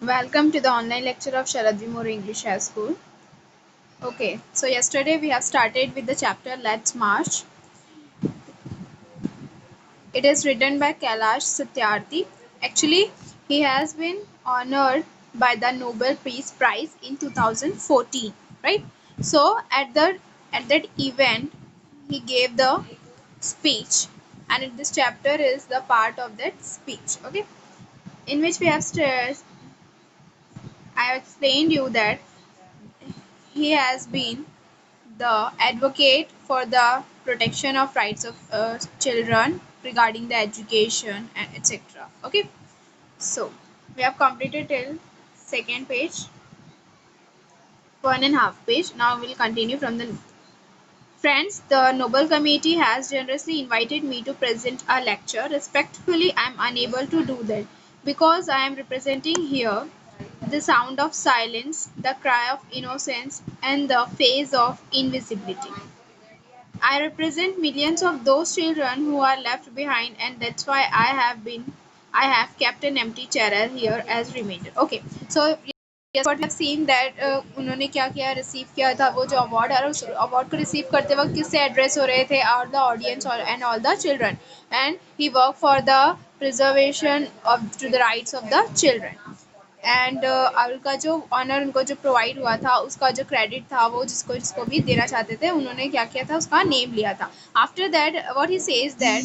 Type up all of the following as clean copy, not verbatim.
Welcome to the online lecture of Sharad Vimore English High School. Okay, so yesterday we have started with the chapter Let's March. It is written by Kailash Satyarthi. Actually, he has been honored by the Nobel Peace Prize in 2014, right? So at that event, he gave the speech, and this chapter is the part of that speech. Okay, in which we have I have explained you that he has been the advocate for the protection of rights of children regarding the education and etc. Okay, so we have completed till second page, 1.5 page. Now we'll continue from the friends. The Nobel Committee has generously invited me to present a lecture. Respectfully, I am unable to do that because I am representing here the sound of silence, the cry of innocence, and the face of invisibility. I represent millions of those children who are left behind, and that's why I have kept an empty chair here as reminder. Okay, so yes, what we have seen that उन्होंने क्या किया, receive किया था वो जो award है, उस award को रिसीव करते वक्त किससे एड्रेस हो रहे थे, और the audience and all the children, and he work for the preservation of to the rights of the children, and उनका जो ऑनर उनको जो प्रोवाइड हुआ था, उसका जो क्रेडिट था, वो जिसको जिसको भी देना चाहते थे, उन्होंने क्या किया था, उसका नेम लिया था. After that what he says that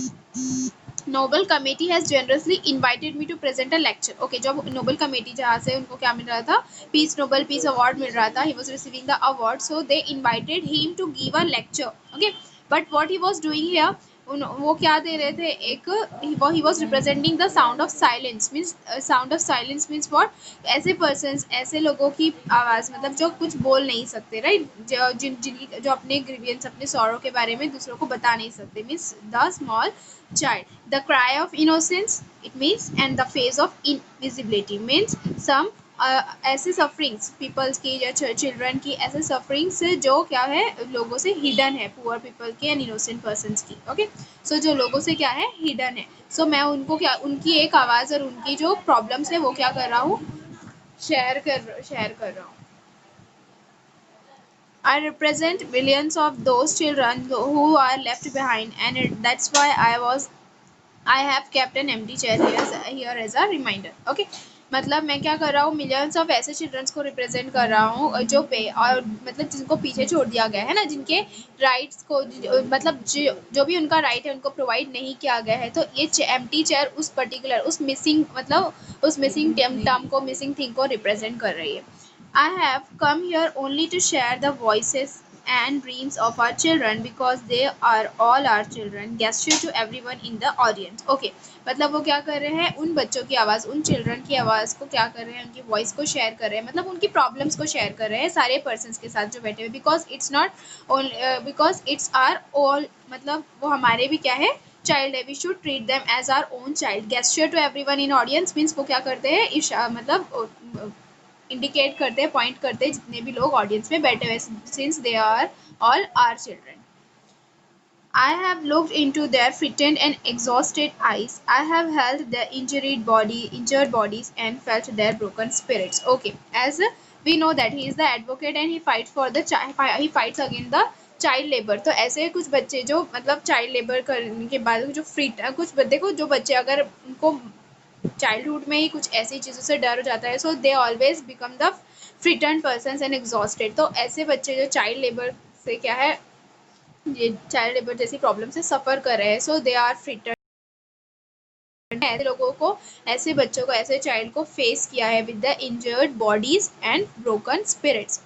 Nobel committee has generously invited me to present a lecture. Okay, जब नोबल कमेटी जहाँ से उनको क्या मिल रहा था, पीस नोबल पीस अवार्ड मिल रहा था, he was receiving the award, so they invited him to give a lecture. Okay, but what he was doing here, वो क्या दे रहे थे, एक he was representing the sound of silence. Means sound of silence means what, ऐसे person, ऐसे लोगों की आवाज़, मतलब जो कुछ बोल नहीं सकते, राइट, जो अपने ग्रीवियंस, अपने सॉरो के बारे में दूसरों को बता नहीं सकते. Means the small child, the cry of innocence, it means, and the face of invisibility means some ऐसे सफरिंग्स पीपल्स की या चिल्ड्रन की, ऐसे सफरिंग्स जो क्या है, लोगों से हिडन है, पुअर पीपल के एंड इनोसेंट पर्सन की. ओके, सो जो लोगों से क्या है, हिडन है. सो मैं उनको क्या, उनकी एक आवाज़ और उनकी जो प्रॉब्लम्स है वो क्या कर रहा हूँ, शेयर कर रहा हूँ. I represent millions of those children who are left behind, and that's why I have kept an empty chair here as a reminder. Okay, मतलब मैं क्या कर रहा हूँ, मिलियंस ऑफ ऐसे चिल्ड्रंस को रिप्रेजेंट कर रहा हूँ जो पे और मतलब जिनको पीछे छोड़ दिया गया है ना, जिनके राइट्स को मतलब जो भी उनका राइट है उनको प्रोवाइड नहीं किया गया है. तो ये एम्प्टी चेयर उस पर्टिकुलर, उस मिसिंग, मतलब उस मिसिंग टर्म को, मिसिंग थिंग को रिप्रेजेंट कर रही है. I have come here only to share the voices and dreams of our children because they are all our children. Gesture to everyone in the audience. Okay, मतलब वो क्या कर रहे हैं, उन बच्चों की आवाज़, उन चिल्ड्रन की आवाज़ को क्या कर रहे हैं, उनकी वॉइस को शेयर कर रहे हैं, मतलब उनकी प्रॉब्लम्स को शेयर कर रहे हैं सारे पर्सन्स के साथ जो बैठे हुए. बिकॉज इट्स आर ऑल, मतलब वो हमारे भी क्या है, चाइल्ड है. We should treat them as our own child. Gesture to everyone in audience means वो क्या करते हैं, मतलब इंडिकेट करते हैं, पॉइंट करते हैं जितने भी लोग ऑडियंस में बैठे हुए, since they are all our children. I have looked into their frightened and exhausted eyes. I have held their injured bodies and felt their broken spirits. Okay, as we know that he is the advocate and he fights for the he fights against the child labour. तो ऐसे कुछ बच्चे जो मतलब child labour करने के बाद जो फ्री, कुछ देखो जो बच्चे अगर उनको चाइल्डहुड में ही कुछ ऐसी चीज़ों से डर हो जाता है, so they always become the frightened person and exhausted. तो ऐसे बच्चे जो चाइल्ड लेबर से क्या है, ये चाइल्ड लेबर जैसी प्रॉब्लम से सफ़र कर रहे हैं, सो दे आर फ्रिटन. ऐसे लोगों को, ऐसे बच्चों को, ऐसे चाइल्ड को फेस किया है with the injured bodies and broken spirits.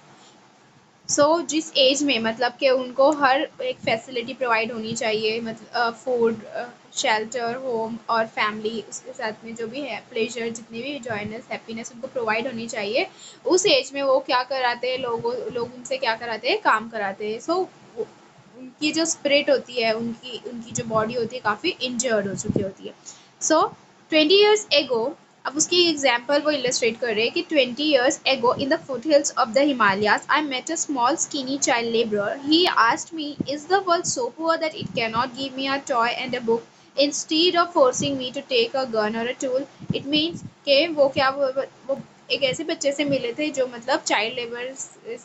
So जिस एज में, मतलब कि उनको हर एक फैसिलिटी प्रोवाइड होनी चाहिए, मतलब फूड, शेल्टर, होम और फैमिली, उसके साथ में जो भी है प्लेजर, जितनी भी जॉयनेस, हैप्पीनेस उनको प्रोवाइड होनी चाहिए. उस एज में वो क्या कराते हैं, लोग उनसे क्या कराते हैं, काम कराते हैं. सो उनकी जो स्पिरिट होती है, उनकी उनकी जो बॉडी होती है, काफ़ी इंजर्ड हो चुकी होती है. सो 20 years ago, अब उसकी एग्जाम्पल वो इलस्ट्रेट कर रहे हैं कि 20 years ago in the foothills of the Himalayas, I met a small skinny child laborer. He asked me, is the world so poor that it cannot give me a toy and a book instead of forcing me to take a gun or a tool? It means कि वो क्या, वो एक ऐसे बच्चे से मिले थे जो मतलब चाइल्ड लेबर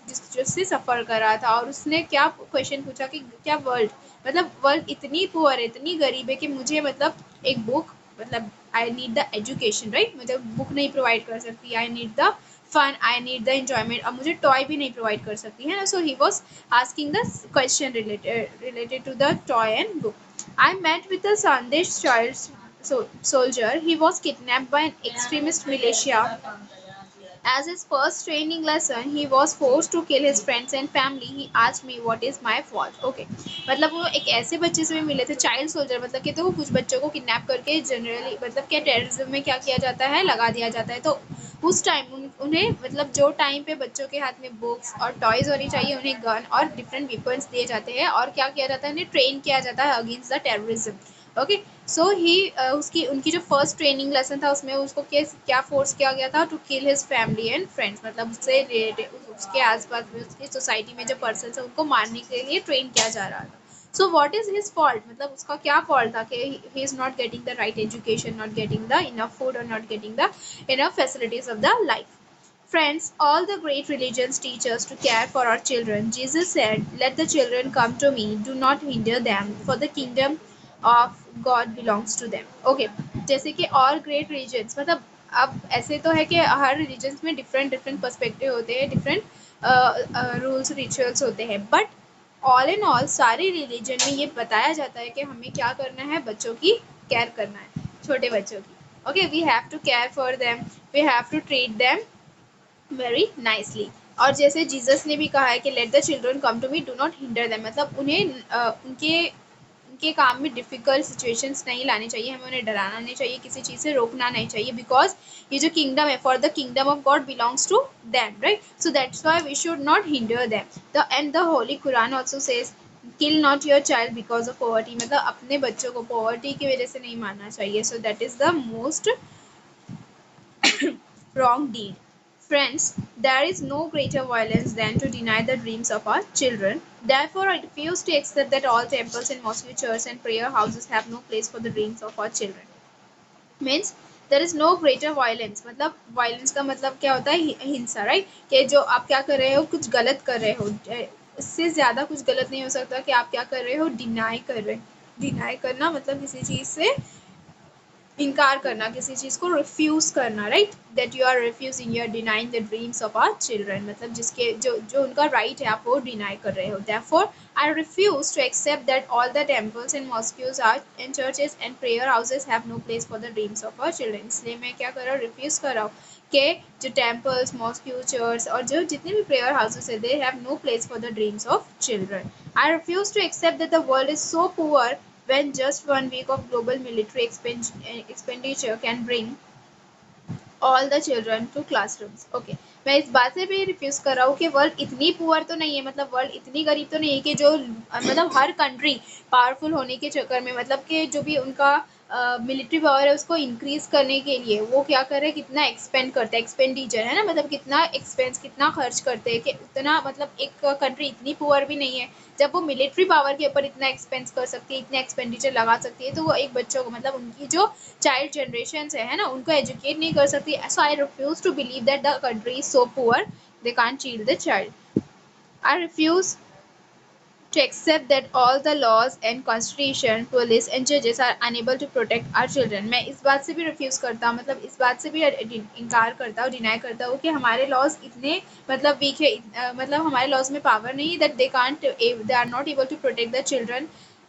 जिससे सफ़र कर रहा था, और उसने क्या क्वेश्चन पूछा कि क्या मतलब वर्ल्ड इतनी पुअर है, इतनी गरीब है कि मुझे मतलब एक बुक, मतलब I need the education, right, मतलब बुक नहीं प्रोवाइड कर सकती, I need the fun, I need the enjoyment, अब मुझे टॉय भी नहीं प्रोवाइड कर सकती है ना. So he was asking the question related to the toy and book. I met with a Sandesh child soldier. He was kidnapped by an extremist militia. As his first training lesson, he was forced to kill his friends and family. He asked me what is my fault. Okay, मतलब वो एक ऐसे बच्चे से भी मिले थे, child soldier, मतलब कि तो कुछ बच्चों को किडनैप करके जनरली मतलब क्या टेररिज्म में क्या किया जाता है, लगा दिया जाता है. तो उस टाइम उन्हें मतलब जो टाइम पे बच्चों के हाथ में बुक्स और टॉयज होनी चाहिए, उन्हें गन और डिफरेंट वेपन्स दिए जाते हैं और क्या किया जाता है, उन्हें ट्रेन किया जाता है अगेंस्ट द टेररिज्म. ओके, सो ही उसकी उनकी जो फर्स्ट ट्रेनिंग लेसन था उसमें उसको क्या फोर्स किया गया था, to kill his family and friends, मतलब उससे रिलेटेड उसके आसपास में उसकी सोसाइटी में जो पर्सन है उनको मारने के लिए ट्रेन किया जा रहा था. So what is his fault, मतलब उसका क्या फॉल्ट था कि he is not getting the right education, not getting the enough food और not getting the enough facilities of the life. Friends, all the great religions teach us to care for our children. Jesus said, let the children come to me, do not hinder them, for the kingdom of God belongs to them. Okay, जैसे कि all great religions, मतलब अब ऐसे तो है कि हर religions में different different perspective होते हैं, different rules rituals होते हैं, but all in all सारे religion में ये बताया जाता है कि हमें क्या करना है, बच्चों की care करना है, छोटे बच्चों की. Okay, we have to care for them, we have to treat them very nicely. और जैसे जीसस ने भी कहा है कि let the children come to me, do not hinder them, मतलब उन्हें उनके उनके काम में डिफ़िकल्ट सिचुएशंस नहीं लानी चाहिए, हमें उन्हें डराना नहीं चाहिए, किसी चीज़ से रोकना नहीं चाहिए, बिकॉज ये जो किंगडम है, for the kingdom of God belongs to them, right. So that's why we should not hinder them. The end the holy Quran also says kill not your child because of poverty, मतलब अपने बच्चों को poverty की वजह से नहीं मारना चाहिए. So that is the most wrong deed. Friends, there is no greater violence than to deny the dreams of our children. Therefore, I refuse to accept that all temples and mosque churches and prayer houses have no place for the dreams of our children. Means there is no greater violence. मतलब violence का मतलब क्या होता है, हिंसा, right, कि जो आप क्या कर रहे हो, कुछ गलत कर रहे हो, इससे ज़्यादा कुछ गलत नहीं हो सकता कि आप क्या कर रहे हो, डिनाई कर रहे हो. डिनाई करना मतलब किसी चीज़ से इनकार करना, किसी चीज़ को रिफ्यूज़ करना, right, that you are refusing, you are denying the dreams of our children, मतलब जिसके जो जो उनका राइट है आप वो डिनाई कर रहे हो. Therefore I refuse to accept that all the temples and mosques are and churches and prayer houses have no place for the dreams of our children. इसलिए मैं क्या कर रहा हूँ, रिफ्यूज़ कर रहा हूँ कि जो टेम्पल्स, मॉस्क्यू, चर्च और जो जितने भी प्रेयर हाउसेज है, they have no place for the dreams of children. I refuse to accept that the world is so poor when just 1 week of global military expenditure can bring all the children to classrooms. Okay, मैं इस बात से भी refuse कर रहा हूँ कि world इतनी पुअर तो नहीं है, मतलब वर्ल्ड इतनी गरीब तो नहीं है कि जो मतलब हर कंट्री पावरफुल होने के चक्कर में, मतलब कि जो भी उनका मिलिट्री पावर है उसको इंक्रीज करने के लिए वो क्या कर रहे हैं, कितना एक्सपेंड करते हैं, एक्सपेंडिचर है ना, मतलब कितना एक्सपेंस, कितना खर्च करते हैं, कि उतना मतलब एक कंट्री इतनी पुअर भी नहीं है जब वो मिलिट्री पावर के ऊपर इतना एक्सपेंस कर सकती है, इतना एक्सपेंडिचर लगा सकती है, तो वो एक बच्चों को मतलब उनकी जो चाइल्ड जनरेशन है ना, उनको एजुकेट नहीं कर सकती. So I refuse to believe that the country is so poor they can't shield the child. I refuse to accept that all the laws and constitution, police and judges are unable to protect our children. मैं इस बात से भी refuse करता हूँ, मतलब इस बात से भी इनकार करता हूँ, डिनाई करता हूँ कि हमारे लॉज इतने मतलब वीक है, मतलब हमारे लॉज में पावर नहीं, that they are not able to protect the children.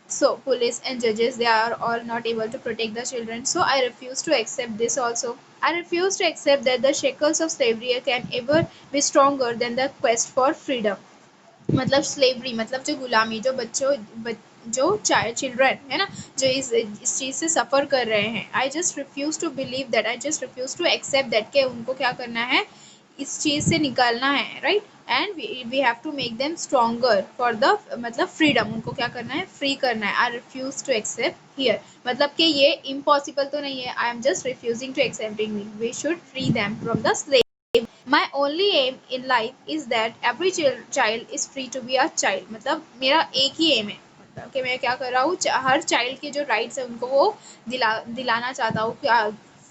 So police and judges, they are all not able to protect the children. So I refuse to accept this also. I refuse to accept that the shackles of slavery can ever be stronger than the quest for freedom. मतलब slavery मतलब जो गुलामी, जो जो child children है ना, जो इस चीज़ से सफ़र कर रहे हैं, I just refuse to believe that, I just refuse to accept that कि उनको क्या करना है, इस चीज़ से निकलना है, right, and we have to make them stronger for the मतलब फ्रीडम, उनको क्या करना है, फ्री करना है. I refuse to accept here, मतलब कि ये इम्पॉसिबल तो नहीं है, I am just refusing to accepting, we should free them from the slave. My only aim in life is that every child is free to be a child. मतलब मेरा एक ही M है, मतलब कि मैं क्या कर रहा हूँ, हर चाइल्ड के जो राइट्स है उनको वो दिलाना चाहता हूँ,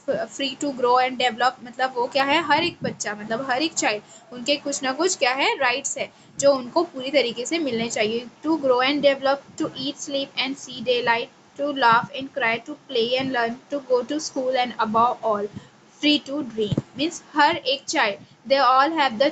free to grow and develop, मतलब वो क्या है, हर एक बच्चा मतलब हर एक चाइल्ड उनके कुछ ना कुछ क्या है राइट्स है जो उनको पूरी तरीके से मिलने चाहिए। To grow and develop, to eat sleep and see daylight, to laugh and cry, to play and learn, to go to school and above all free to dream. Means हर एक child they all have the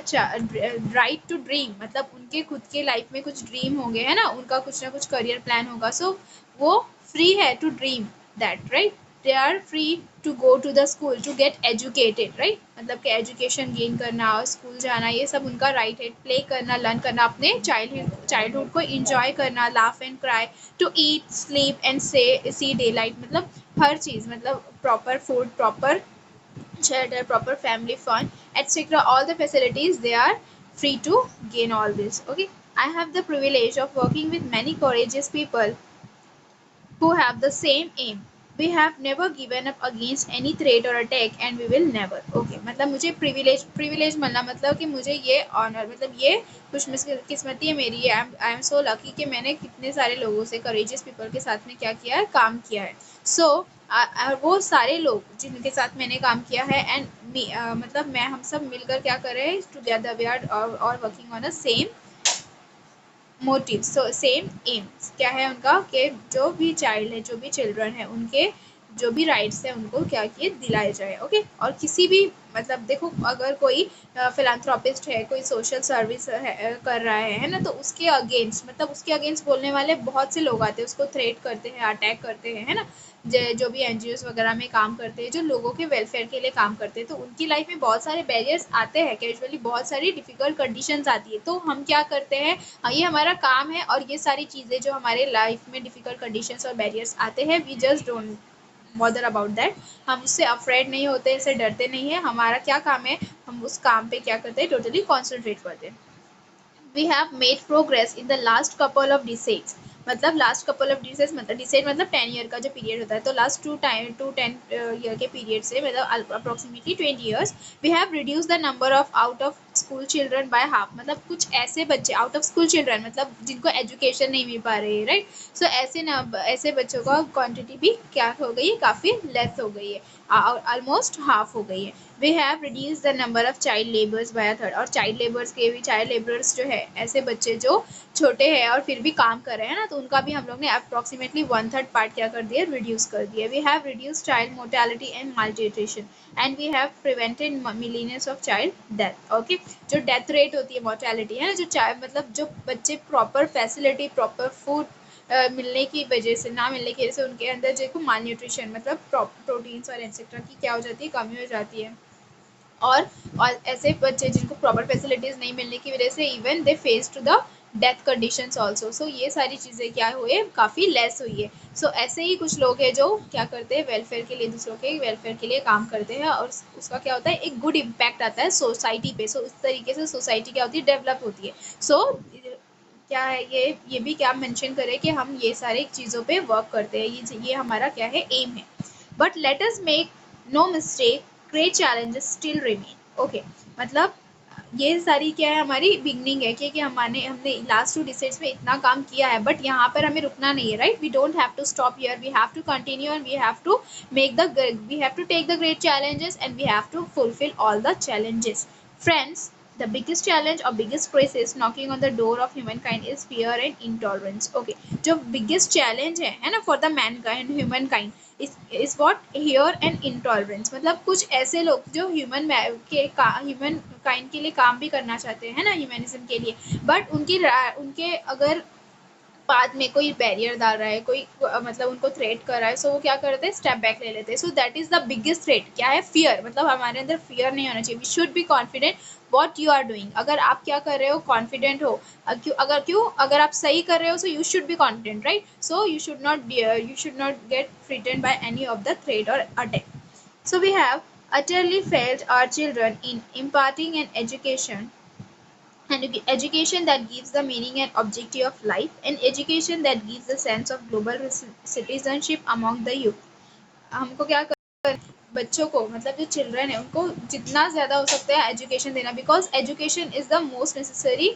right to dream, मतलब उनके खुद के life में कुछ dream होंगे है ना, उनका कुछ ना कुछ करियर प्लान होगा, सो वो फ्री है to dream that, right. They are free to go to the school to get educated, right, मतलब कि एजुकेशन गेन करना और स्कूल जाना ये सब उनका राइट है। प्ले करना, लर्न करना, अपने चाइल्डहुड को इंजॉय करना, laugh and cry, to eat sleep and से सी डे लाइट, मतलब हर चीज़, मतलब proper food, proper shelter, proper family fun, etc. All the facilities they are free to gain all this. Okay, I have the privilege of working with many courageous people who have the same aim. We have never given up against any threat or attack and we will never. Okay, मतलब मुझे privilege मिलना मतलब कि मुझे ये honor, मतलब ये खुशकिस्मती है मेरी, आई एम सो लकी कि मैंने कितने सारे लोगों से, courageous people के साथ में क्या किया है, काम किया है। So वो सारे लोग जिनके साथ मैंने काम किया है एंड मतलब मैं, हम सब मिलकर क्या कर रहे हैं, टुगेदर वी आर और working on a same motive, so same AIIMS क्या है उनका, कि जो भी चाइल्ड है, जो भी चिल्ड्रन है, उनके जो भी राइट्स है उनको क्या किए दिलाए जाए। ओके, और किसी भी मतलब देखो, अगर कोई फिलान्थ्रोपिस्ट है, कोई सोशल सर्विस कर रहा है ना, तो उसके अगेंस्ट, मतलब उसके अगेंस्ट बोलने वाले बहुत से लोग आते हैं, उसको थ्रेट करते हैं, अटैक करते हैं, है ना। जो भी एनजीओस वगैरह में काम करते हैं, जो लोगों के वेलफेयर के लिए काम करते हैं, तो उनकी लाइफ में बहुत सारे बैरियर्स आते हैं, कैजुअली बहुत सारी डिफिकल्ट कंडीशंस आती है, तो हम क्या करते हैं, ये हमारा काम है, और ये सारी चीज़ें जो हमारे लाइफ में डिफिकल्ट कंडीशंस और बैरियर्स आते हैं, we just don't bother about that, हम उससे अफ्रेड नहीं होते, इससे डरते नहीं है। हमारा क्या काम है, हम उस काम पे क्या करते हैं, टोटली कॉन्सेंट्रेट करते हैं। We have made progress in the last couple of decades, मतलब लास्ट कपल ऑफ डिसेज, मतलब डिसेज मतलब 10 ईयर का जो पीरियड होता है, तो लास्ट टू 10 ईयर के पीरियड से, मतलब approximately 20 years, we have reduce the number of out of school children by half, मतलब कुछ ऐसे बच्चे आउट ऑफ स्कूल चिल्ड्रन, मतलब जिनको एजुकेशन नहीं मिल पा रही है, राइट। सो ऐसे बच्चों का क्वांटिटी भी क्या हो गई है, काफ़ी लेस हो गई है, ऑलमोस्ट हाफ हो गई है। We have reduce the number of child labours by a third, और चाइल्ड लेबर्स के भी, चाइल्ड लेबर्स जो है ऐसे बच्चे जो छोटे हैं और फिर भी काम कर रहे हैं ना, तो उनका भी हम लोग ने अप्रोक्सीमेटली 1/3 पार्ट क्या कर दिया, रिड्यूस कर दिया। We have reduce child mortality and malnutrition and we have prevented millions of child death. Okay, जो डेथ रेट होती है, मोर्टेलिटी है ना, जो मतलब जो बच्चे प्रॉपर फैसिलिटी, प्रॉपर फूड मिलने की वजह से, ना मिलने की वजह से, उनके अंदर जो माल न्यूट्रिशन मतलब प्रोटीन्स और एक्सेट्रा की क्या हो जाती है, कमी हो जाती है। और ऐसे बच्चे जिनको प्रॉपर फैसिलिटीज़ नहीं मिलने की वजह से even they face to the death conditions also. So ये सारी चीज़ें क्या हुए, काफ़ी लेस हुई है। सो ऐसे ही कुछ लोग हैं जो क्या करते हैं, वेलफेयर के लिए, दूसरों के वेलफेयर के लिए काम करते हैं, और उसका क्या होता है, एक गुड इम्पैक्ट आता है सोसाइटी पे। सो इस तरीके से सोसाइटी क्या होती है, डेवलप होती है। सो क्या है, ये भी क्या मेंशन करें कि हम ये सारी चीज़ों पे वर्क करते हैं, ये हमारा क्या है, एम है। But let us make no mistake, great challenges still remain. Okay, मतलब ये सारी क्या है, हमारी बिगनिंग है कि हमने लास्ट 2 डिसेड्स में इतना काम किया है, बट यहाँ पर हमें रुकना नहीं है, right. We don't have to stop here, we have to continue and we have to we have to take the great challenges and we have to fulfil all the challenges. Friends, the biggest challenge or biggest crisis knocking on the door of humankind is fear and intolerance. Okay, जो biggest challenge है ना, for the mankind, humankind is what fear and intolerance, मतलब कुछ ऐसे लोग जो human kind के लिए काम भी करना चाहते हैं ना, ह्यूमनिज्म के लिए, बट उनके अगर बाद में कोई बैरियर डाल रहा है, कोई मतलब उनको थ्रेट कर रहा है, सो वो क्या करते हैं, स्टेप बैक ले लेते हैं। So that is the biggest threat, क्या है, फियर, मतलब हमारे अंदर फियर नहीं होना चाहिए। We should be confident what you are doing, अगर आप क्या कर रहे हो कॉन्फिडेंट हो, अगर आप सही कर रहे हो, so you should be confident, right. So you should not get frightened by any of the threat or attack. So we have utterly failed our children in imparting an education that gives the meaning and objective of life, an education that gives the sense of global citizenship among the youth. हमको क्या कर, बच्चों को, मतलब जो children है उनको जितना ज़्यादा हो सकता है एजुकेशन देना, because education is the most necessary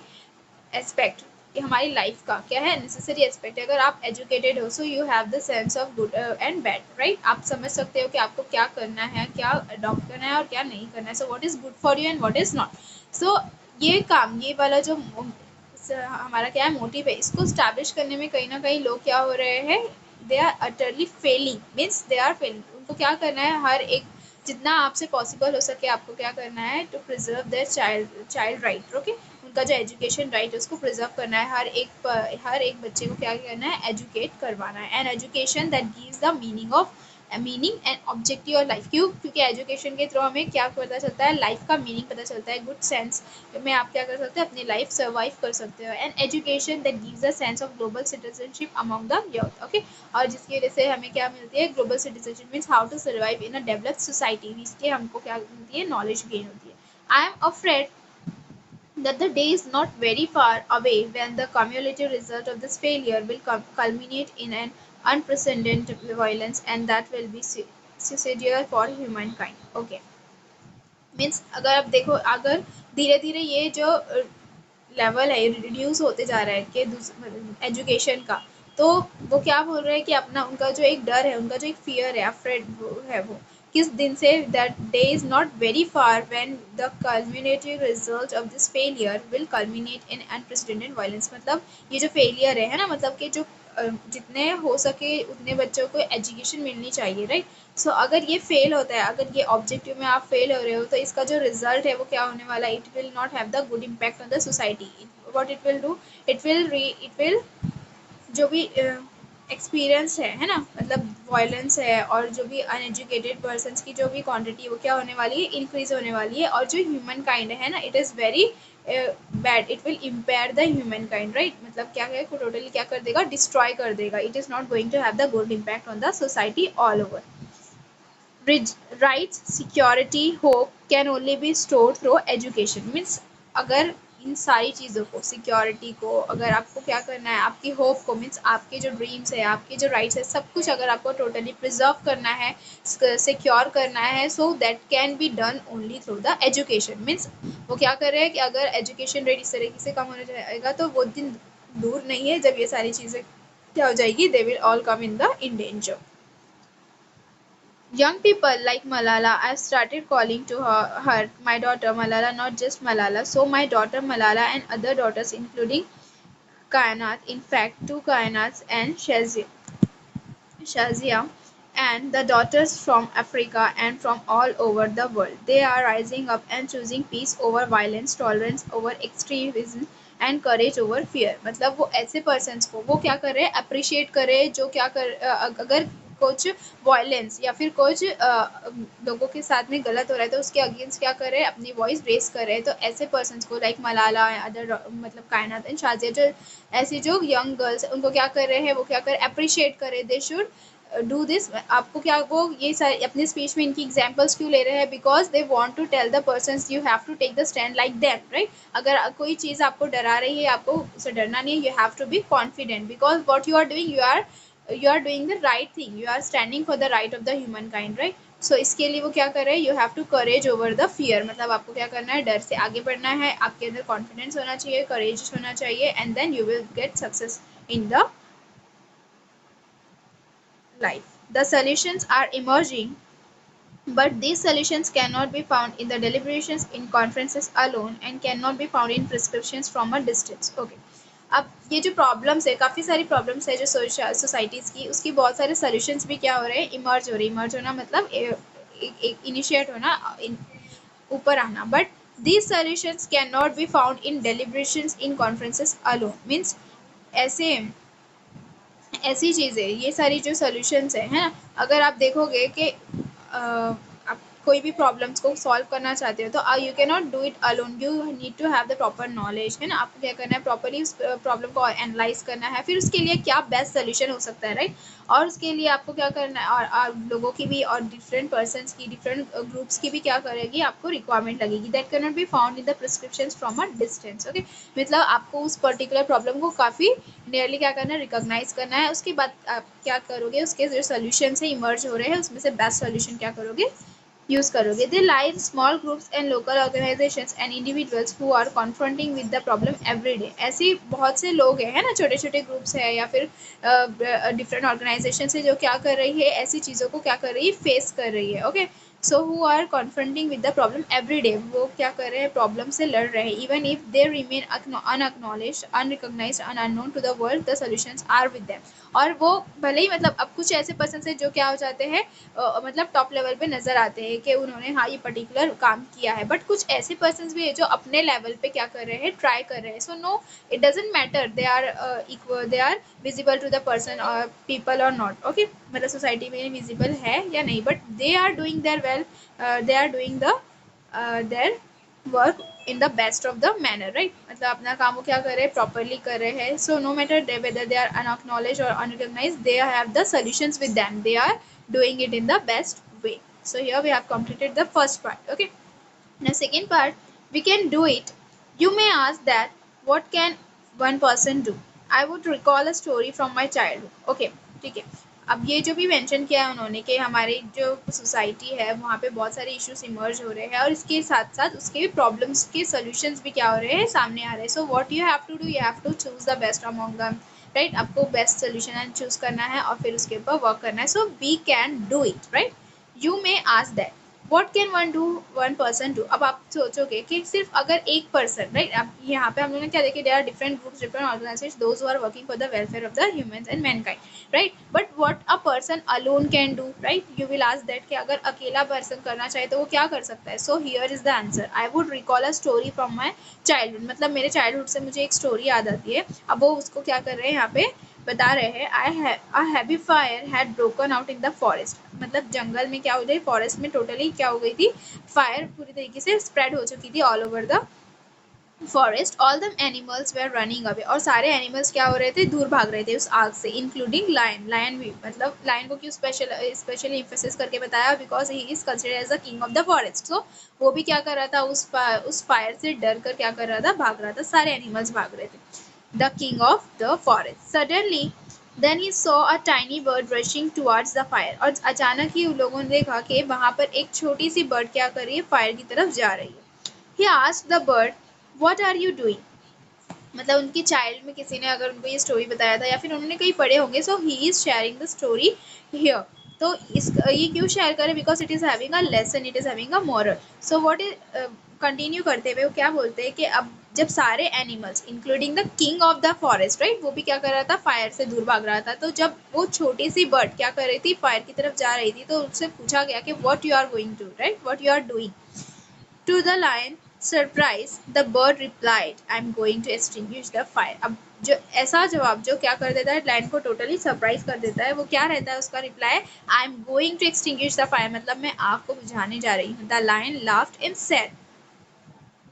aspect हमारी लाइफ का क्या है, नेसेसरी एस्पेक्ट है। अगर आप एजुकेटेड हो, so you have the sense of good and bad, right. आप समझ सकते हो कि आपको क्या करना है, क्या अडॉप्ट करना है और क्या नहीं करना है। So what is good for you and what is not. So ये काम, ये वाला जो हमारा क्या है मोटिव है, इसको स्टैब्लिश करने में कहीं ना कहीं लोग क्या हो रहे हैं, they are utterly failing, means they are failing. उनको क्या करना है, हर एक जितना आपसे पॉसिबल हो सके आपको क्या करना है, to preserve their child right, okay. उनका जो एजुकेशन राइट है उसको प्रिजर्व करना है। हर एक बच्चे को क्या करना है, एजुकेट करवाना है। And education that gives the meaning and objective your life. क्यों? क्योंकि एजुकेशन के थ्रू हमें क्या पता चलता है, लाइफ का मीनिंग पता चलता है, गुड सेंस में आप क्या कर सकते हो, अपनी लाइफ सर्वाइव कर सकते हो। And education that gives a sense of global citizenship among the youth, okay. और जिसकी वजह से हमें क्या मिलती है, global citizenship means how to survive in a developed society. इसके हमको क्या मिलती है, नॉलेज गेन होती है। I am afraid that the day is not very far away when the cumulative result of this failure will culminate in an unprecedented violence, and that will be suicidal for humankind. Okay, means अगर आप देखो, अगर धीरे धीरे ये जो level है reduce होते जा रहा है कि एजुकेशन का, तो वो क्या बोल रहे हैं कि अपना उनका जो एक डर है, उनका जो एक फियर है, अफ्रेड है, वो किस दिन से, that day is not very far when the culminative result of this failure will culminate in unprecedented violence. मतलब ये जो फेलियर है ना, मतलब कि जो जितने हो सके उतने बच्चों को एजुकेशन मिलनी चाहिए, राइट। सो अगर ये फेल होता है, अगर ये ऑब्जेक्टिव में आप फेल हो रहे हो, तो इसका जो रिजल्ट है वो क्या होने वाला है, it will not have the good impact on the society. What it will do, it will जो भी एक्सपीरियंस है ना, मतलब वायलेंस है, और जो भी अनएजुकेटेड पर्सन्स की जो भी क्वांटिटी वो क्या होने वाली है, इंक्रीज होने वाली है। और जो ह्यूमन काइंड है ना, it is very bad, it will impair the humankind, right. मतलब क्या है, टोटली क्या कर देगा, डिस्ट्रॉय कर देगा। It is not going to have the good impact on the society all over. Rights, security, hope can only be stored through education. Means अगर इन सारी चीज़ों को, सिक्योरिटी को, अगर आपको क्या करना है, आपकी होप को, मीन्स आपके जो ड्रीम्स है, आपके जो राइट्स है, सब कुछ अगर आपको टोटली प्रिजर्व करना है, सिक्योर करना है, so that can be done only through the education. Means वो क्या कर रहे हैं कि अगर एजुकेशन रेट इस तरीके से कम होने जाएगा, तो वो दिन दूर नहीं है जब ये सारी चीज़ें क्या हो जाएगी, they will all come in the in danger. Young people like Malala, I started calling to her my daughter Malala, not just Malala. So my daughter Malala and other daughters, including Kainat, in fact, two Kainats and Shazia, and the daughters from Africa and from all over the world. They are rising up and choosing peace over violence, tolerance over extremism and courage over fear. मतलब वो ऐसे persons को वो क्या कर रहे हैं, appreciate करे, जो क्या कर अगर कुछ वायलेंस या फिर कुछ लोगों के साथ में गलत हो रहा है, तो उसके अगेंस्ट क्या कर रहे हैं, अपनी वॉइस रेस कर रहे हैं। तो ऐसे पर्सनस को लाइक मलाला, अदर मतलब कायनात एंड शाजिया, जो ऐसी जो यंग गर्ल्स उनको क्या कर रहे हैं, वो क्या कर अप्रिशिएट करे, दे शुड डू दिस। आपको क्या, वो ये सारे अपने स्पीच में इनकी एग्जाम्पल्स क्यों ले रहे हैं, because they want to tell the person you have to take the stand like them, right. अगर कोई चीज़ आपको डरा रही है, आपको उससे डरना नहीं है, you have to be confident, because what you are doing, you are doing the right thing, you are standing for the right of the humankind, right. So इसके लिए वो क्या कर रहे हैं, you have to courage over the fear. मतलब आपको क्या करना है, डर से आगे बढ़ना है, आपके अंदर कॉन्फिडेंस होना चाहिए, करेज होना चाहिए, and then you will get success in the life. The solutions are emerging, but these solutions cannot be found in the deliberations in conferences alone and cannot be found in prescriptions from a distance. Okay. अब ये जो problems है, काफ़ी सारी problems है जो societies की, उसकी बहुत सारे सोल्यूशंस भी क्या हो रहे हैं, इमर्ज हो रहे हैं। इमर्ज होना मतलब इनिशिएट होना, ऊपर आना। But these solutions cannot be found in deliberations in conferences alone, means ऐसे ऐसी चीज़ें, ये सारी जो सॉल्यूशंस है ना, अगर आप देखोगे कि आप कोई भी प्रॉब्लम्स को सॉल्व करना चाहते हो, तो you can not do it alone, you need to have the proper knowledge, है ना। आपको क्या करना है, प्रॉपरली उस प्रॉब्लम को एनालाइज करना है, फिर उसके लिए क्या बेस्ट सोल्यूशन हो सकता है, राइट। और उसके लिए आपको क्या करना है, और लोगों की भी, और डिफरेंट पर्सनस की, डिफरेंट ग्रुप्स की भी क्या करेगी, आपको रिक्वायरमेंट लगेगी, that can not be found in the prescription from a distance, okay. मतलब आपको उस पर्टिकुलर प्रॉब्लम को काफ़ी नियरली क्या करना है, रिकॉग्नाइज करना है। उसके बाद आप क्या करोगे, उसके जो सोल्यूशन है इमर्ज हो रहे हैं, उसमें से बेस्ट सोल्यूशन क्या करोगे, यूज करोगे। They live small groups and local organisations and individuals who are confronting with the problem every day. ऐसे बहुत से लोग हैं, है ना, छोटे छोटे ग्रुप्स है या फिर डिफरेंट ऑर्गेनाइजेशन है जो क्या कर रही है, ऐसी चीज़ों को क्या कर रही है, फेस कर रही है। Okay, so who are confronting with the problem every day, वो क्या कर रहे हैं, प्रॉब्लम से लड़ रहे हैं। Even if they remain unacknowledged, unrecognised and unknown to the world, the solutions are with them. और वो भले ही मतलब अब कुछ ऐसे पर्सन है जो क्या हो जाते हैं, मतलब टॉप लेवल पे नजर आते हैं कि उन्होंने हाँ ये पर्टिकुलर काम किया है, बट कुछ ऐसे पर्सन भी है जो अपने लेवल पे क्या कर रहे हैं, ट्राई कर रहे हैं। So no, it doesn't matter they are equal, they are visible to the person और पीपल और नॉट। ओके, मतलब सोसाइटी में विजिबल है या नहीं, but they are doing their well, they are doing the their work in the best of the manner, right. मतलब अपना काम वो क्या कर रहे हैं, प्रॉपरली कर रहे हैं। So no matter whether they are unacknowledge और unrecognise, they have the solutions with them, they are doing it in the best way. So here we have completed the first part. Okay, now second part, we can do it. You may ask that what can one person do? I would recall a story from my childhood. Okay, ठीक है। अब ये जो भी mention किया है उन्होंने कि हमारी जो सोसाइटी है वहाँ पे बहुत सारे इश्यूज इमर्ज हो रहे हैं और इसके साथ साथ उसके भी प्रॉब्लम्स के सॉल्यूशंस भी क्या हो रहे हैं, सामने आ रहे हैं। So what you have to do, you have to choose the best among them, right. आपको बेस्ट सोल्यूशन चूज करना है और फिर उसके ऊपर वर्क करना है। So we can do it, right. You may ask that what can one do, one person do. अब आप सोचोगे कि सिर्फ अगर एक पर्सन, राइट। अब यहाँ पे हम लोगों ने क्या देखा, there are different groups, different organisations, those who are working for the welfare of the humans and mankind, right. But what a person alone can do, right. You will ask that कि अगर अकेला person करना चाहे तो वो क्या कर सकता है। So here is the answer, I would recall a story from my childhood. मतलब मेरे चाइल्डहुड से मुझे एक स्टोरी याद आती है। अब वो उसको क्या कर रहे हैं, यहाँ पे बता रहे हैं। A heavy fire had broken out in the forest. मतलब जंगल में क्या हो गई, फॉरेस्ट में टोटली क्या हो गई थी, फायर पूरी तरीके से स्प्रेड हो चुकी थी all over the forest. All the animals were running away, और सारे एनिमल्स क्या हो रहे थे, दूर भाग रहे थे उस आग से, इंक्लूडिंग लायन। लायन भी, मतलब लायन को क्यों स्पेशली इम्फेसिस करके बताया, because he is considered as the king of the forest. So वो भी क्या कर रहा था, उस फायर से डर कर क्या कर रहा था, भाग रहा था। सारे एनिमल्स भाग रहे थे। The king of the forest suddenly then he saw a tiny bird rushing towards the fire. और अचानक ही उन लोगों ने देखा कि वहां पर एक छोटी सी बर्ड क्या कर रही है, फायर की तरफ जा रही है। He asked the bird what are you doing. मतलब उनकी चाइल्ड में किसी ने अगर उनको ये स्टोरी बताया था या फिर उन्होंने कहीं पढ़े होंगे। So he is sharing the story here. तो इस ये क्यों शेयर करें, because it is having a lesson, it is having a moral. So what is, continue करते हुए वो क्या बोलते हैं कि अब जब सारे animals including the king of the forest, right, वो भी क्या कर रहा था, फायर से दूर भाग रहा था। तो जब वो छोटी सी बर्ड क्या कर रही थी, फायर की तरफ जा रही थी, तो उससे पूछा गया कि what you are going to, right, what you are doing. To the lion surprise, the bird replied, "I am going to extinguish the fire." अब जो ऐसा जवाब जो क्या कर देता है, लायन को टोटली सरप्राइज कर देता है, वो क्या रहता है उसका reply, "I am going to extinguish the fire", मतलब मैं आग को बुझाने जा रही हूँ। The lion laughed and said,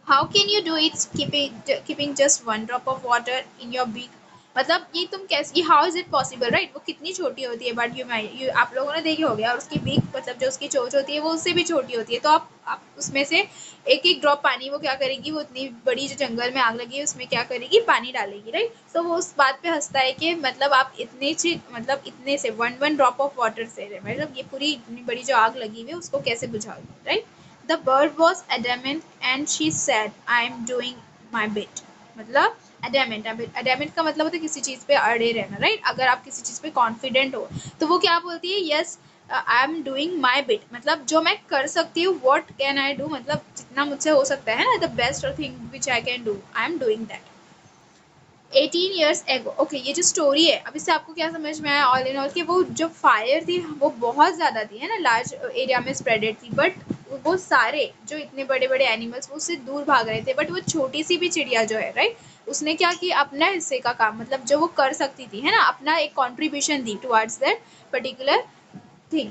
how can you do it keeping just one drop of water in your beak. मतलब ये तुम कैसे, how is it possible, right. वो कितनी छोटी होती है, बट यू आप लोगों ने देखी होगी, और उसकी बीक मतलब जो उसकी चोंच होती है वो उससे भी छोटी होती है। तो आप उसमें से एक एक ड्रॉप पानी वो क्या करेगी, वो इतनी बड़ी जो जंगल में आग लगी है उसमें क्या करेगी, पानी डालेगी, राइट। तो वो उस बात पे हंसता है कि मतलब आप इतने से, मतलब इतने से one one drop of water से, मतलब ये पूरी इतनी बड़ी जो आग लगी हुई है उसको कैसे बुझाओगी, right. The bird was adamant and she said, I am doing my bit. मतलब adamant, adamant का मतलब होता है किसी चीज़ पे अड़े रहना, राइट। अगर आप किसी चीज़ पे कॉन्फिडेंट हो तो वो क्या बोलती है, yes I am doing my bit, मतलब जो मैं कर सकती हूँ, वॉट कैन आई डू, मतलब जितना मुझसे हो सकता है ना, the best thing which I can do, I am doing that. 18 years ago, okay, ये जो स्टोरी है अब इससे आपको क्या समझ में आया, ऑल इन ऑल कि वो जो फायर थी वो बहुत ज़्यादा थी, है ना, लार्ज एरिया में स्प्रेडेड थी, बट वो सारे जो इतने बड़े बड़े एनिमल्स वो उससे दूर भाग रहे थे, बट वो छोटी सी भी चिड़िया जो है, राइट, उसने क्या किया, अपना हिस्से का काम, मतलब जो वो कर सकती थी, है ना, अपना एक contribution the towards that particular thing.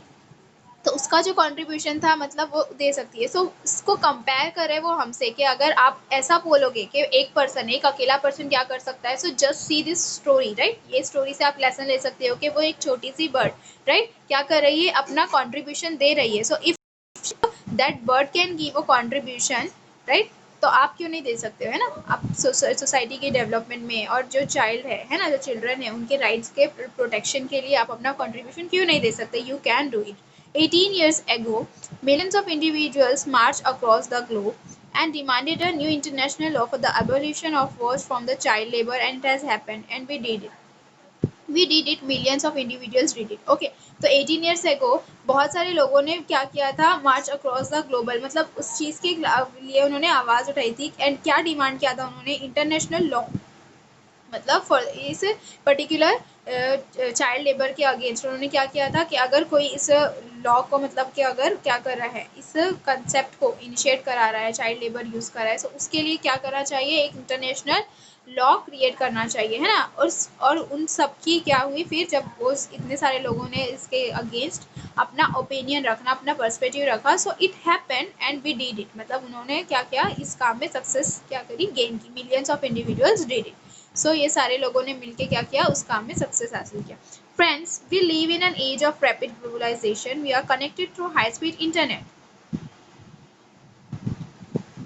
तो उसका जो कंट्रीब्यूशन था मतलब वो दे सकती है। सो इसको कंपेयर करें वो हमसे कि अगर आप ऐसा बोलोगे कि एक पर्सन, एक अकेला पर्सन क्या कर सकता है, so just see this story, right. ये स्टोरी से आप लेसन ले सकते हो कि वो एक छोटी सी बर्ड, राइट, क्या कर रही है, अपना कंट्रीब्यूशन दे रही है। So if that bird can give a contribution, right, तो आप क्यों नहीं दे सकते हो, है ना। आप सोसाइटी के डेवलपमेंट में, और जो चाइल्ड है ना, जो चिल्ड्रन है, उनके राइट्स के प्रोटेक्शन के लिए आप अपना कंट्रीब्यूशन क्यों नहीं दे सकते, you can do it. 18 years ago, millions of individuals marched across the globe and demanded a new international law for the abolition of wars from the child labor, and it has happened, and we did it, millions of individuals did it. Okay, तो 18 years ago बहुत सारे लोगों ने क्या किया था, मार्च across the global, मतलब उस चीज़ के लिए उन्होंने आवाज़ उठाई थी, एंड क्या डिमांड किया था उन्होंने, इंटरनेशनल लॉ, मतलब फॉर इस पर्टिकुलर चाइल्ड लेबर के अगेंस्ट उन्होंने क्या किया था कि अगर कोई इस लॉ को, मतलब कि अगर क्या कर रहा है, इस कंसेप्ट को इनिशिएट करा रहा है, चाइल्ड लेबर यूज़ कर रहा है, तो उसके लिए क्या करना चाहिए, एक इंटरनेशनल लॉ क्रिएट करना चाहिए, है ना। और उन सब की क्या हुई फिर, जब वो इतने सारे लोगों ने इसके अगेंस्ट अपना ओपिनियन रखना, अपना पर्सपेक्टिव रखा, so it happened and we did it, मतलब उन्होंने क्या किया, इस काम में सक्सेस क्या करी, गेन की, millions of individuals did it. So ये सारे लोगों ने मिलके क्या किया, उस काम में सक्सेस हासिल किया। Friends, we live in an age of rapid globalisation, we are connected through high speed internet,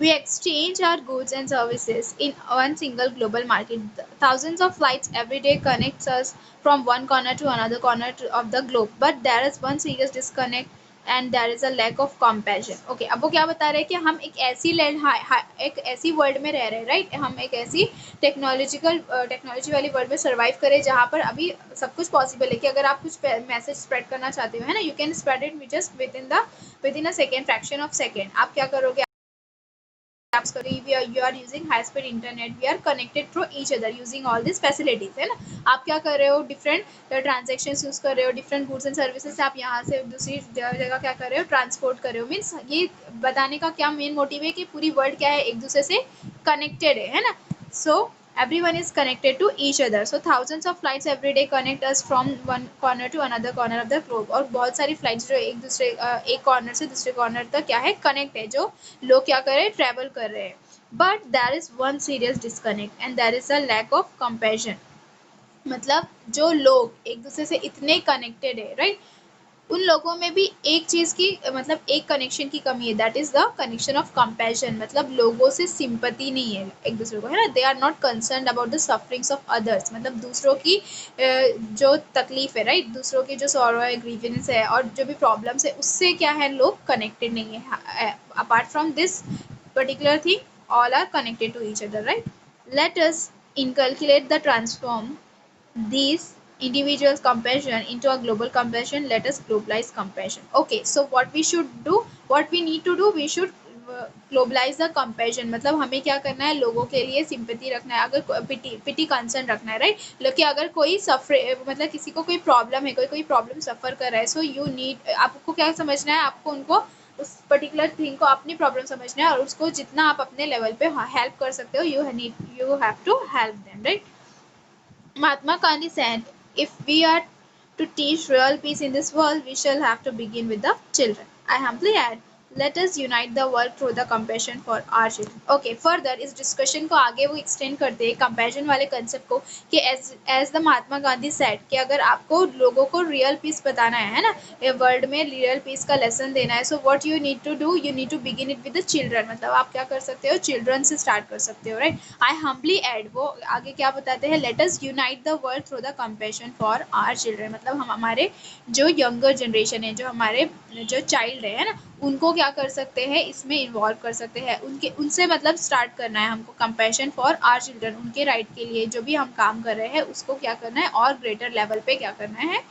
we exchange our goods and services in one single global market. Thousands of flights every day connects us from one corner to another corner of the globe. But there is one serious disconnect and there is a lack of compassion. Okay, अब वो क्या बता रहे हैं कि हम एक ऐसी एक ऐसी वर्ल्ड में रह रहे हैं, राइट, हम एक ऐसी टेक्नोलॉजी वाली वर्ल्ड में सर्वाइव करें जहाँ पर अभी सब कुछ पॉसिबल है कि अगर आप कुछ मैसेज स्प्रेड करना चाहते हो, है ना, you can spread it just with in a second, fraction of second. आप क्या करोगे, apps करो, you are using high speed internet, we are connected through each other using all these facilities, है ना। आप क्या कर रहे हो, डिफरेंट ट्रांजेक्शन यूज कर रहे हो, डिफरेंट गुड्स एंड सर्विसेज आप यहाँ से दूसरी जगह क्या कर रहे हो, ट्रांसपोर्ट कर रहे हो। मीन्स ये बताने का क्या मेन मोटिव है कि पूरी वर्ल्ड क्या है, एक दूसरे से कनेक्टेड है ना। सो everyone is connected to each other, so thousands of flights every day connect us from one corner to another corner of the globe। और बहुत सारी फ्लाइट्स जो एक कॉर्नर से दूसरे कॉर्नर तक क्या है, कनेक्ट है, जो लोग क्या कर रहे हैं, ट्रेवल कर रहे हैं। But there is one serious disconnect and there is a lack of compassion, मतलब जो लोग एक दूसरे से इतने कनेक्टेड है, राइट, उन लोगों में भी एक चीज़ की, मतलब एक कनेक्शन की कमी है, that is the connection of compassion, मतलब लोगों से सिंपैथी नहीं है एक दूसरे को, है ना। They are not concern about the sufferings of others, मतलब दूसरों की जो तकलीफ है, राइट, दूसरों की जो सॉरो है, ग्रीवेंस है, और जो भी प्रॉब्लम्स है, उससे क्या है, लोग कनेक्टेड नहीं है। Apart from this particular thing, all are connected to each other, right. Let us inculcate the transform these individuals compassion into a global compassion, let us globalize compassion। Okay, so what we should do, what we need to do, we should globalise the compassion, मतलब हमें क्या करना है, लोगों के लिए sympathy रखना है, अगर पिटी कंसर्न रखना है, राइट। लेकिन अगर कोई सफर, मतलब किसी को कोई प्रॉब्लम है, कोई प्रॉब्लम सफ़र कर रहा है, सो यू नीड, आपको क्या समझना है, आपको उनको उस पर्टिकुलर थिंग को अपनी प्रॉब्लम समझना है, और उसको जितना आप अपने लेवल पे हेल्प कर सकते हो, you have to help them, right. Mahatma Gandhi said, if we are to teach real peace in this world, we shall have to begin with the children. I humbly add, let us unite the world through the compassion for our children। Okay, further इस discussion को आगे वो extend करते हैं compassion वाले concept को, कि as the Mahatma Gandhi said, कि अगर आपको लोगों को रियल पीस बताना है ना, वर्ल्ड में रियल पीस का लेसन देना है, so what you need to do, you need to begin it with the children, मतलब आप क्या कर सकते हो, चिल्ड्रन से स्टार्ट कर सकते हो, राइट। आई हम्बली एड, वो आगे क्या बताते हैं, let us unite the world through the compassion for our children, मतलब हम हमारे जो यंगर जनरेशन है, जो हमारे जो चाइल्ड है ना, उनको क्या कर सकते हैं, इसमें इन्वॉल्व कर सकते हैं, उनसे मतलब स्टार्ट करना है हमको, कंपैशन फॉर आवर चिल्ड्रन, उनके राइट के लिए जो भी हम काम कर रहे हैं उसको क्या करना है, और ग्रेटर लेवल पे क्या करना है,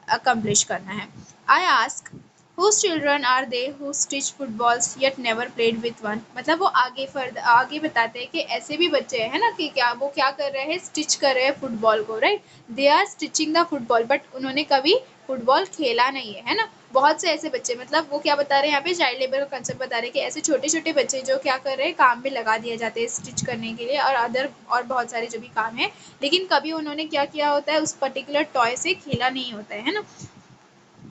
अकम्प्लिश करना है। I ask, whose children are they who stitch footballs yet never played with one, मतलब वो आगे बताते हैं कि ऐसे भी बच्चे हैं ना, कि क्या वो क्या कर रहे हैं, स्टिच कर रहे हैं फुटबॉल को, right, they are stitching the football, but उन्होंने कभी फुटबॉल खेला नहीं है ना। बहुत से ऐसे बच्चे, मतलब वो क्या बता रहे हैं यहाँ पे, चाइल्ड लेबर का कंसेप्ट बता रहे हैं कि ऐसे छोटे छोटे बच्चे जो क्या कर रहे हैं, काम में लगा दिए जाते हैं स्टिच करने के लिए, और बहुत सारे जो भी काम है, लेकिन कभी उन्होंने क्या किया होता है, उस पर्टिकुलर टॉय से खेला नहीं होता है ना।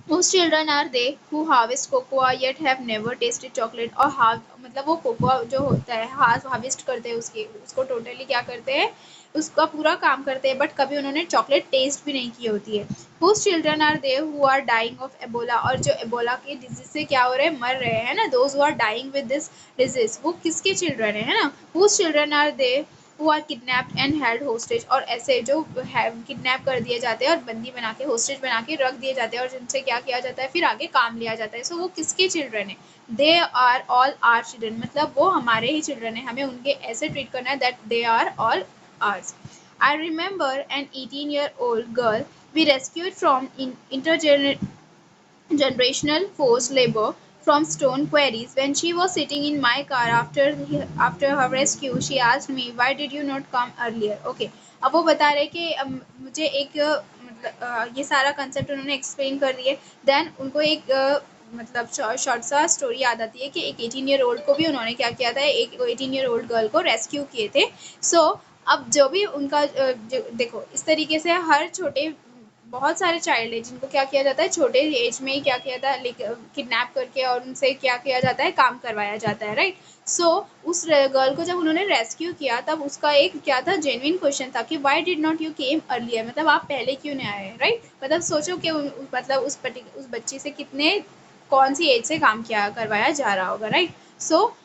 Whose children are they who harvest cocoa yet have never tasted chocolate, और मतलब वो कोकोआ जो होता है, हार्वेस्ट करते हैं, उसको टोटली क्या करते हैं, उसका पूरा काम करते हैं, बट कभी उन्होंने चॉकलेट टेस्ट भी नहीं की होती है। Whose children are they who are dying of Ebola, और जो एबोला की डिजीज से क्या हो रहे हैं, मर रहे हैं ना, those who are dying with this disease, वो किसके चिल्ड्रन है ना। Whose children are they who are kidnapped and held hostage, और ऐसे जो किडनैप कर दिए जाते हैं और बंदी बना के hostage बना के रख दिए जाते हैं और जिनसे क्या किया जाता है फिर आगे काम लिया जाता है। सो वो किसके चिल्ड्रन है? They are all our children, मतलब वो हमारे ही चिल्ड्रन है, हमें उनके ऐसे ट्रीट करना है that they are all ours. I remember an 18-year-old girl we rescued from intergenerational forced labor from stone quarries. When she was sitting in my car after her rescue, she asked me, "Why did you not come earlier?" Okay, अब वो बता रहे कि मुझे एक ये सारा concept उन्होंने एक्सप्लेन कर दिए। देन उनको एक मतलब शॉर्ट सा स्टोरी याद आती है कि एक 18-year-old को भी उन्होंने क्या किया था, एक 18-year-old गर्ल को रेस्क्यू किए थे। सो अब जो भी उनका देखो इस तरीके से हर छोटे बहुत सारे चाइल्ड है जिनको क्या किया जाता है, छोटे एज में ही क्या किया जाता है, किडनैप करके और उनसे क्या किया जाता है, काम करवाया जाता है, राइट। सो उस गर्ल को जब उन्होंने रेस्क्यू किया तब उसका एक क्या था, जेन्युइन क्वेश्चन था कि why did not you came earlier, मतलब आप पहले क्यों नहीं आए, राइट। मतलब सोचो कि मतलब उस बच्ची से कितने कौन सी एज से काम किया करवाया जा रहा होगा, right. So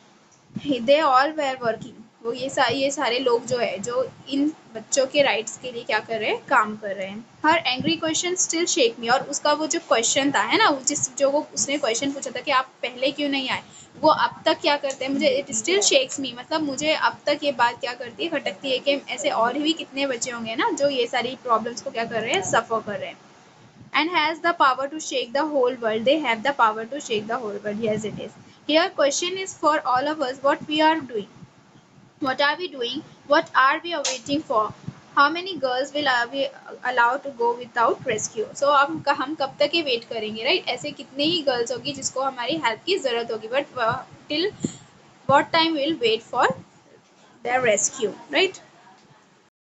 they all where working, वो ये सारे लोग जो है जो इन बच्चों के राइट्स के लिए क्या कर रहे हैं, काम कर रहे हैं। हर एंग्री क्वेश्चन स्टिल शेक मी, और उसका वो जो क्वेश्चन था है ना, जो वो उसने क्वेश्चन पूछा था कि आप पहले क्यों नहीं आए, वो अब तक क्या करते हैं मुझे, इट स्टिल शेक्स मी, मतलब मुझे अब तक ये बात क्या करती है, खटकती है कि ऐसे और भी कितने बच्चे होंगे ना जो ये सारी प्रॉब्लम्स को क्या कर रहे हैं, सफ़र कर रहे हैं। And has the power to shake the whole world. They have the power to shake the whole world. Yes, it is. Here, question is for all of us: what we are doing? What are we doing? What are we waiting for? How many girls will we allowed to go without rescue? So अब हम कब तक ये wait करेंगे, right? ऐसे कितने ही girls होगी जिसको हमारी हेल्प की ज़रूरत होगी, but till what time we'll wait for their rescue, right?